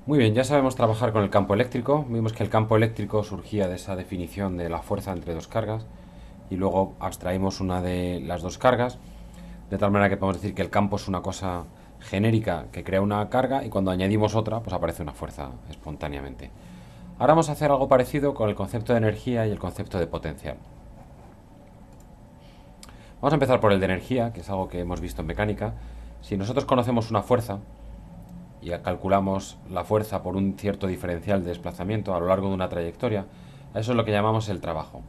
Muy bien, ya sabemos trabajar con el campo eléctrico. Vimos que el campo eléctrico surgía de esa definición de la fuerza entre dos cargas y luego abstraímos una de las dos cargas, de tal manera que podemos decir que el campo es una cosa genérica que crea una carga y cuando añadimos otra, pues aparece una fuerza espontáneamente. Ahora vamos a hacer algo parecido con el concepto de energía y el concepto de potencial. Vamos a empezar por el de energía, que es algo que hemos visto en mecánica. Si nosotros conocemos una fuerza y calculamos la fuerza por un cierto diferencial de desplazamiento a lo largo de una trayectoria, eso es lo que llamamos el trabajo.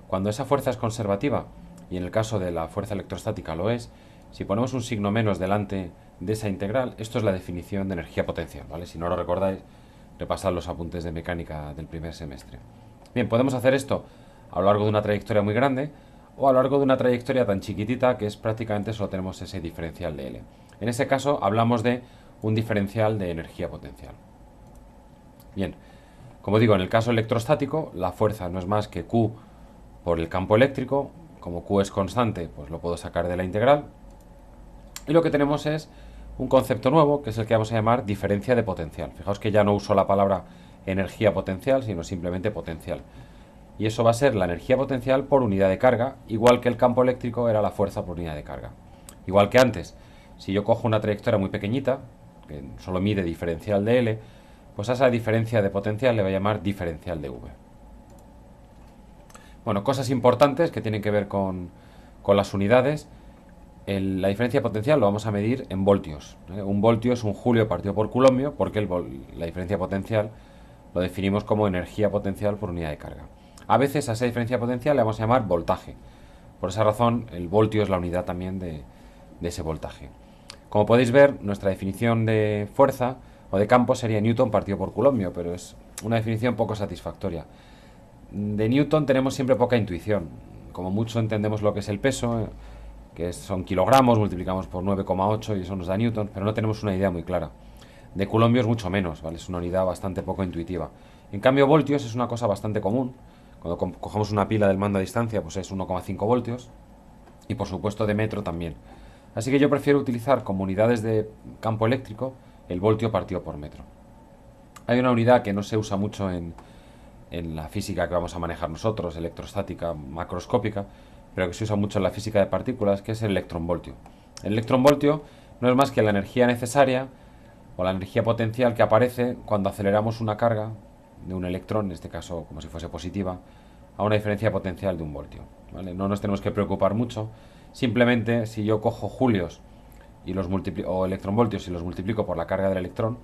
Cuando esa fuerza es conservativa, y en el caso de la fuerza electrostática lo es, si ponemos un signo menos delante de esa integral, esto es la definición de energía potencial, ¿vale? Si no lo recordáis, repasad los apuntes de mecánica del primer semestre. Bien, podemos hacer esto a lo largo de una trayectoria muy grande o a lo largo de una trayectoria tan chiquitita que es prácticamente solo tenemos ese diferencial de L. En ese caso hablamos de un diferencial de energía potencial. Bien, como digo, en el caso electrostático, la fuerza no es más que Q por el campo eléctrico. Como Q es constante, pues lo puedo sacar de la integral. Y lo que tenemos es un concepto nuevo, que es el que vamos a llamar diferencia de potencial. Fijaos que ya no uso la palabra energía potencial, sino simplemente potencial. Y eso va a ser la energía potencial por unidad de carga, igual que el campo eléctrico era la fuerza por unidad de carga. Igual que antes, si yo cojo una trayectoria muy pequeñita, que solo mide diferencial de L, pues a esa diferencia de potencial le voy a llamar diferencial de V. Bueno, cosas importantes que tienen que ver con las unidades. La diferencia potencial lo vamos a medir en voltios, ¿vale? Un voltio es un julio partido por culombio, porque la diferencia potencial lo definimos como energía potencial por unidad de carga. A veces a esa diferencia potencial le vamos a llamar voltaje. Por esa razón, el voltio es la unidad también de ese voltaje. Como podéis ver, nuestra definición de fuerza o de campo sería Newton partido por culombio, pero es una definición poco satisfactoria. De Newton tenemos siempre poca intuición. Como mucho entendemos lo que es el peso, que son kilogramos, multiplicamos por 9,8 y eso nos da Newton, pero no tenemos una idea muy clara. De Coulomb es mucho menos, ¿vale? Es una unidad bastante poco intuitiva. En cambio, voltios es una cosa bastante común. Cuando cogemos una pila del mando a distancia, pues es 1,5 voltios. Y por supuesto de metro también. Así que yo prefiero utilizar como unidades de campo eléctrico el voltio partido por metro. Hay una unidad que no se usa mucho en la física que vamos a manejar nosotros, electrostática macroscópica, pero que se usa mucho en la física de partículas, que es el electronvoltio. El electronvoltio no es más que la energía necesaria o la energía potencial que aparece cuando aceleramos una carga de un electrón, en este caso como si fuese positiva, a una diferencia potencial de un voltio, ¿vale? No nos tenemos que preocupar mucho, simplemente si yo cojo julios y los o electronvoltios y los multiplico por la carga del electrón,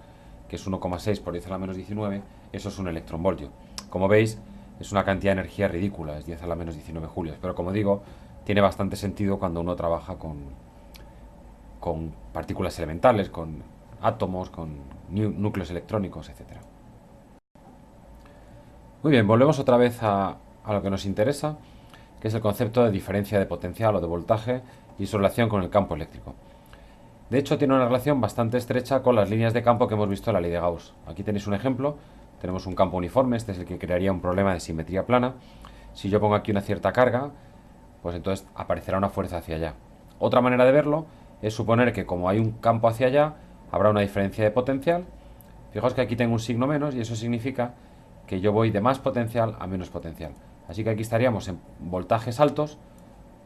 que es 1,6 por 10 a la menos 19, eso es un electronvoltio. Como veis, es una cantidad de energía ridícula, es 10 a la menos 19 julios, pero como digo, tiene bastante sentido cuando uno trabaja con partículas elementales, con átomos, con núcleos electrónicos, etcétera. Muy bien, volvemos otra vez a lo que nos interesa, que es el concepto de diferencia de potencial o de voltaje y su relación con el campo eléctrico. De hecho, tiene una relación bastante estrecha con las líneas de campo que hemos visto en la ley de Gauss. Aquí tenéis un ejemplo. Tenemos un campo uniforme, este es el que crearía un problema de simetría plana. Si yo pongo aquí una cierta carga, pues entonces aparecerá una fuerza hacia allá. Otra manera de verlo es suponer que como hay un campo hacia allá, habrá una diferencia de potencial. Fijaos que aquí tengo un signo menos y eso significa que yo voy de más potencial a menos potencial. Así que aquí estaríamos en voltajes altos,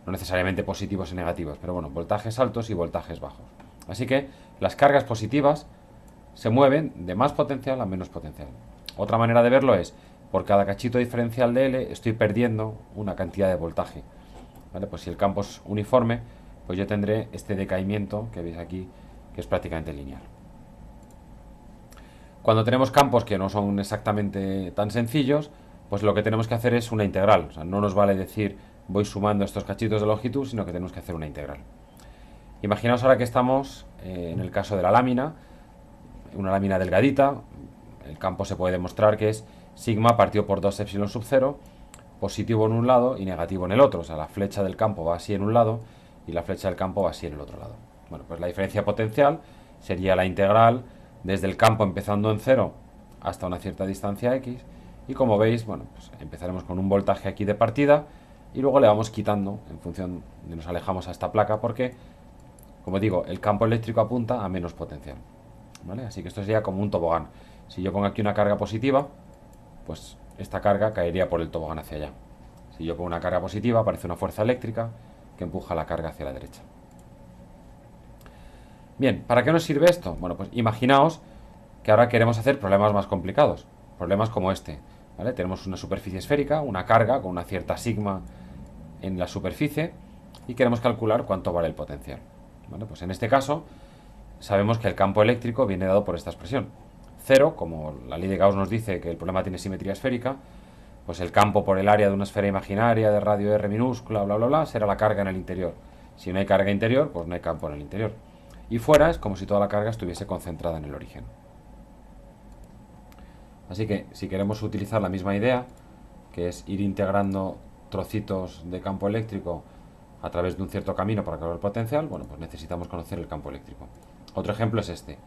no necesariamente positivos y negativos, pero bueno, voltajes altos y voltajes bajos. Así que las cargas positivas se mueven de más potencial a menos potencial. Otra manera de verlo es, por cada cachito diferencial de L estoy perdiendo una cantidad de voltaje. ¿Vale? Pues si el campo es uniforme, pues yo tendré este decaimiento que veis aquí, que es prácticamente lineal. Cuando tenemos campos que no son exactamente tan sencillos, pues lo que tenemos que hacer es una integral. O sea, no nos vale decir voy sumando estos cachitos de longitud, sino que tenemos que hacer una integral. Imaginaos ahora que estamos en el caso de la lámina, una lámina delgadita, el campo se puede demostrar que es sigma partido por 2 epsilon sub 0, positivo en un lado y negativo en el otro. O sea, la flecha del campo va así en un lado y la flecha del campo va así en el otro lado. Bueno, pues la diferencia potencial sería la integral desde el campo empezando en 0 hasta una cierta distancia x. Y como veis, bueno, pues empezaremos con un voltaje aquí de partida y luego le vamos quitando en función de nos alejamos a esta placa porque, como digo, el campo eléctrico apunta a menos potencial. ¿vale? Así que esto sería como un tobogán. Si yo pongo aquí una carga positiva, pues esta carga caería por el tobogán hacia allá. Si yo pongo una carga positiva, aparece una fuerza eléctrica que empuja la carga hacia la derecha. Bien, ¿para qué nos sirve esto? Bueno, pues imaginaos que ahora queremos hacer problemas más complicados. Problemas como este, ¿vale? Tenemos una superficie esférica, una carga con una cierta sigma en la superficie y queremos calcular cuánto vale el potencial. ¿Vale? Pues en este caso sabemos que el campo eléctrico viene dado por esta expresión. Cero, como la ley de Gauss nos dice que el problema tiene simetría esférica, pues el campo por el área de una esfera imaginaria de radio R minúscula, bla, bla, bla, será la carga en el interior. Si no hay carga interior, pues no hay campo en el interior. Y fuera es como si toda la carga estuviese concentrada en el origen. Así que si queremos utilizar la misma idea, que es ir integrando trocitos de campo eléctrico a través de un cierto camino para calcular el potencial, bueno, pues necesitamos conocer el campo eléctrico. Otro ejemplo es este.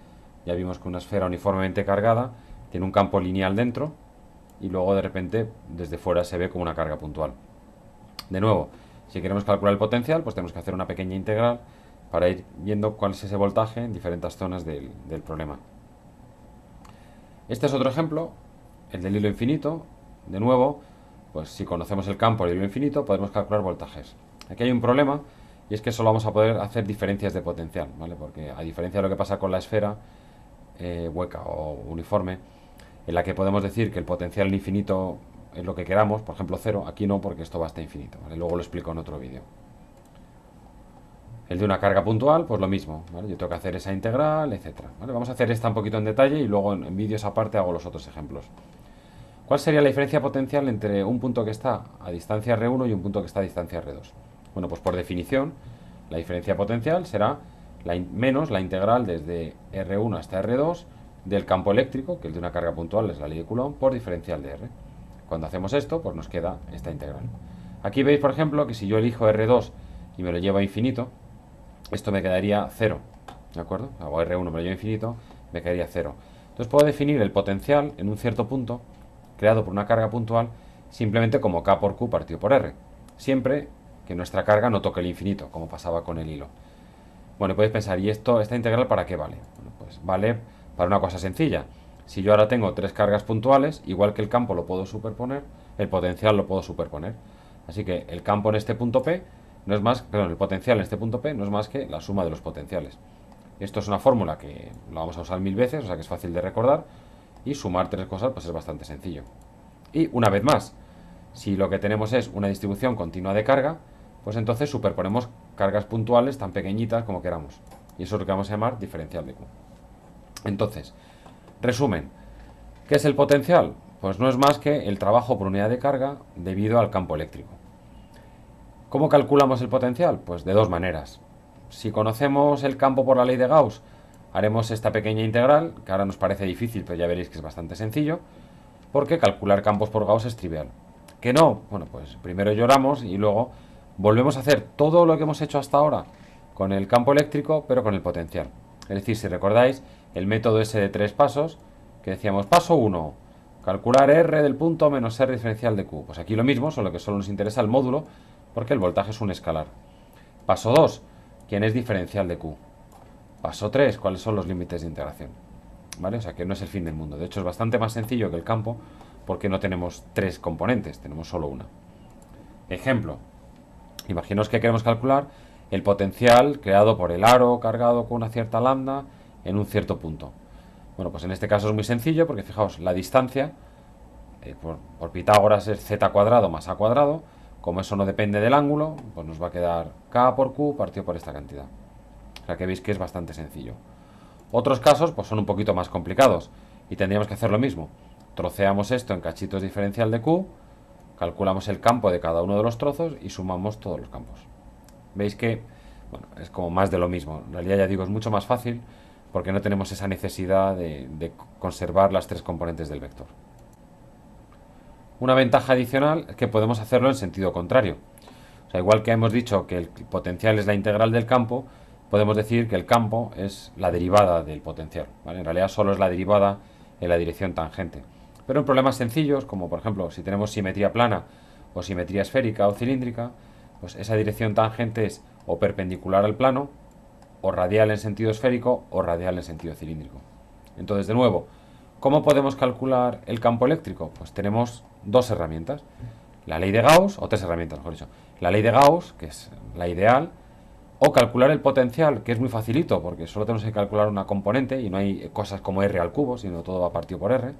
Ya vimos que una esfera uniformemente cargada tiene un campo lineal dentro y luego de repente desde fuera se ve como una carga puntual. De nuevo, si queremos calcular el potencial, pues tenemos que hacer una pequeña integral para ir viendo cuál es ese voltaje en diferentes zonas del problema. Este es otro ejemplo, el del hilo infinito. De nuevo, pues si conocemos el campo del hilo infinito, podemos calcular voltajes. Aquí hay un problema, y es que solo vamos a poder hacer diferencias de potencial, ¿vale? Porque a diferencia de lo que pasa con la esfera hueca o uniforme, en la que podemos decir que el potencial en infinito es lo que queramos, por ejemplo 0, aquí no, porque esto va hasta infinito, ¿vale? Luego lo explico en otro vídeo. El de una carga puntual, pues lo mismo, ¿vale? Yo tengo que hacer esa integral, etcétera, ¿vale? Vamos a hacer esta un poquito en detalle y luego en vídeos aparte hago los otros ejemplos. ¿Cuál sería la diferencia potencial entre un punto que está a distancia R1 y un punto que está a distancia R2? Bueno, pues por definición, la diferencia potencial será menos la integral desde R1 hasta R2 del campo eléctrico, que el de una carga puntual es la ley de Coulomb, por diferencial de R. Cuando hacemos esto, pues nos queda esta integral. Aquí veis, por ejemplo, que si yo elijo R2 y me lo llevo a infinito, esto me quedaría 0, ¿de acuerdo? O R1 me lo llevo a infinito, me quedaría 0. Entonces puedo definir el potencial en un cierto punto, creado por una carga puntual, simplemente como K por Q partido por R. Siempre que nuestra carga no toque el infinito, como pasaba con el hilo. Bueno, podéis pensar, ¿y esta integral para qué vale? Bueno, pues vale para una cosa sencilla. Si yo ahora tengo tres cargas puntuales, igual que el campo lo puedo superponer, el potencial lo puedo superponer. Así que el campo en este punto P no es más, perdón, el potencial en este punto P no es más que la suma de los potenciales. Esto es una fórmula que la vamos a usar 1000 veces, o sea que es fácil de recordar, y sumar tres cosas pues es bastante sencillo. Y una vez más, si lo que tenemos es una distribución continua de carga, pues entonces superponemos cargas puntuales tan pequeñitas como queramos. Y eso es lo que vamos a llamar diferencial de Q. Entonces, resumen, ¿qué es el potencial? Pues no es más que el trabajo por unidad de carga debido al campo eléctrico. ¿Cómo calculamos el potencial? Pues de dos maneras. Si conocemos el campo por la ley de Gauss, haremos esta pequeña integral, que ahora nos parece difícil, pero ya veréis que es bastante sencillo, porque calcular campos por Gauss es trivial. ¿Que no? Bueno, pues primero lloramos y luego volvemos a hacer todo lo que hemos hecho hasta ahora con el campo eléctrico, pero con el potencial. Es decir, si recordáis, el método ese de tres pasos, que decíamos, paso 1, calcular R del punto menos R diferencial de Q. Pues aquí lo mismo, solo que solo nos interesa el módulo, porque el voltaje es un escalar. Paso 2, ¿quién es diferencial de Q? Paso 3, ¿cuáles son los límites de integración? ¿Vale? O sea que no es el fin del mundo. De hecho, es bastante más sencillo que el campo, porque no tenemos tres componentes, tenemos solo una. Ejemplo, imaginaos que queremos calcular el potencial creado por el aro cargado con una cierta lambda en un cierto punto. Bueno, pues en este caso es muy sencillo, porque fijaos, la distancia por Pitágoras es z cuadrado más a cuadrado. Como eso no depende del ángulo, pues nos va a quedar K por Q partido por esta cantidad. O sea que veis que es bastante sencillo. Otros casos pues son un poquito más complicados y tendríamos que hacer lo mismo. Troceamos esto en cachitos diferencial de Q, calculamos el campo de cada uno de los trozos y sumamos todos los campos. Veis que bueno, es como más de lo mismo. En realidad ya digo, es mucho más fácil porque no tenemos esa necesidad de conservar las tres componentes del vector. Una ventaja adicional es que podemos hacerlo en sentido contrario. O sea, igual que hemos dicho que el potencial es la integral del campo, podemos decir que el campo es la derivada del potencial, ¿vale? En realidad solo es la derivada en la dirección tangente. Pero en problemas sencillos, como por ejemplo si tenemos simetría plana o simetría esférica o cilíndrica, pues esa dirección tangente es o perpendicular al plano, o radial en sentido esférico, o radial en sentido cilíndrico. Entonces, de nuevo, ¿cómo podemos calcular el campo eléctrico? Pues tenemos dos herramientas. La ley de Gauss, o tres herramientas, mejor dicho. La ley de Gauss, que es la ideal, o calcular el potencial, que es muy facilito, porque solo tenemos que calcular una componente y no hay cosas como R al cubo, sino todo va partido por R.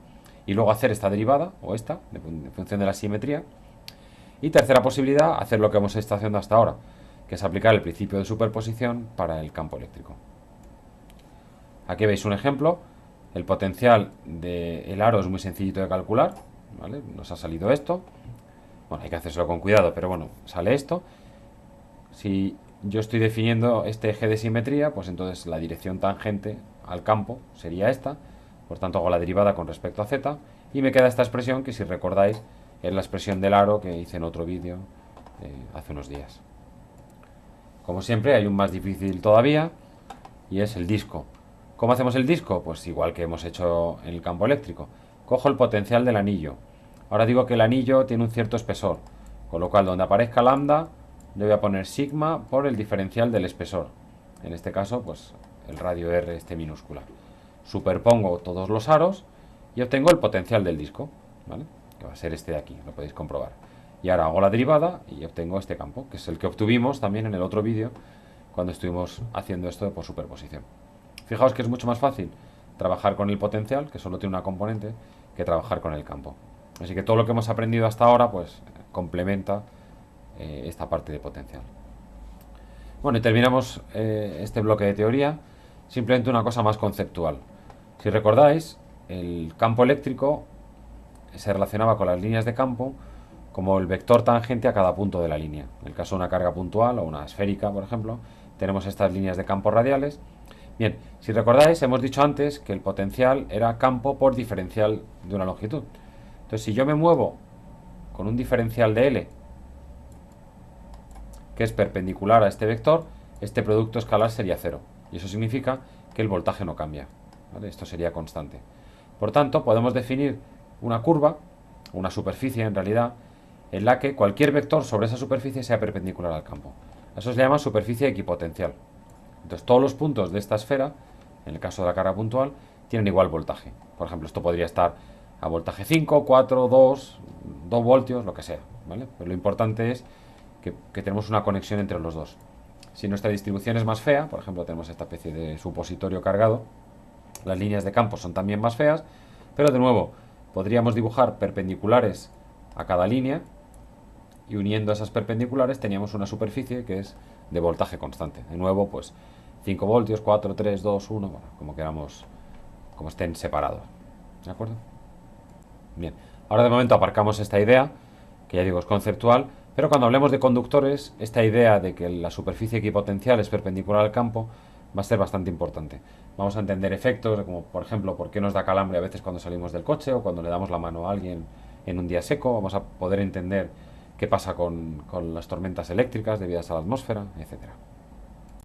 Y luego hacer esta derivada, o esta, en función de la simetría. Y tercera posibilidad, hacer lo que hemos estado haciendo hasta ahora, que es aplicar el principio de superposición para el campo eléctrico. Aquí veis un ejemplo. El potencial del aro es muy sencillito de calcular, ¿vale? Nos ha salido esto. Bueno, hay que hacerlo con cuidado, pero bueno, sale esto. Si yo estoy definiendo este eje de simetría, pues entonces la dirección tangente al campo sería esta. Por tanto, hago la derivada con respecto a z y me queda esta expresión que, si recordáis, es la expresión del aro que hice en otro vídeo hace unos días. Como siempre, hay un más difícil todavía y es el disco. ¿Cómo hacemos el disco? Pues igual que hemos hecho en el campo eléctrico. Cojo el potencial del anillo. Ahora digo que el anillo tiene un cierto espesor, con lo cual donde aparezca lambda le voy a poner sigma por el diferencial del espesor. En este caso, pues el radio R este minúscula. Superpongo todos los aros y obtengo el potencial del disco, ¿vale? Que va a ser este de aquí, lo podéis comprobar. Y ahora hago la derivada y obtengo este campo, que es el que obtuvimos también en el otro vídeo cuando estuvimos haciendo esto por superposición. Fijaos que es mucho más fácil trabajar con el potencial, que solo tiene una componente, que trabajar con el campo. Así que todo lo que hemos aprendido hasta ahora, pues complementa esta parte de potencial. Bueno, y terminamos este bloque de teoría. Simplemente una cosa más conceptual. Si recordáis, el campo eléctrico se relacionaba con las líneas de campo como el vector tangente a cada punto de la línea. En el caso de una carga puntual o una esférica, por ejemplo, tenemos estas líneas de campo radiales. Bien, si recordáis, hemos dicho antes que el potencial era campo por diferencial de una longitud. Entonces, si yo me muevo con un diferencial de L, que es perpendicular a este vector, este producto escalar sería cero. Y eso significa que el voltaje no cambia, ¿vale? Esto sería constante. Por tanto, podemos definir una curva, una superficie en realidad, en la que cualquier vector sobre esa superficie sea perpendicular al campo. Eso se llama superficie equipotencial. Entonces, todos los puntos de esta esfera, en el caso de la carga puntual, tienen igual voltaje. Por ejemplo, esto podría estar a voltaje 5, 4, 2 voltios, lo que sea, ¿vale? Pero lo importante es que tenemos una conexión entre los dos. Si nuestra distribución es más fea, por ejemplo, tenemos esta especie de supositorio cargado, las líneas de campo son también más feas, pero de nuevo, podríamos dibujar perpendiculares a cada línea y uniendo esas perpendiculares teníamos una superficie que es de voltaje constante. De nuevo, pues 5 voltios, 4, 3, 2, 1, bueno, como queramos, como estén separados. ¿De acuerdo? Bien, ahora de momento aparcamos esta idea, que ya digo es conceptual, pero cuando hablemos de conductores, esta idea de que la superficie equipotencial es perpendicular al campo va a ser bastante importante. Vamos a entender efectos, como por ejemplo, por qué nos da calambre a veces cuando salimos del coche o cuando le damos la mano a alguien en un día seco. Vamos a poder entender qué pasa con las tormentas eléctricas debidas a la atmósfera, etcétera.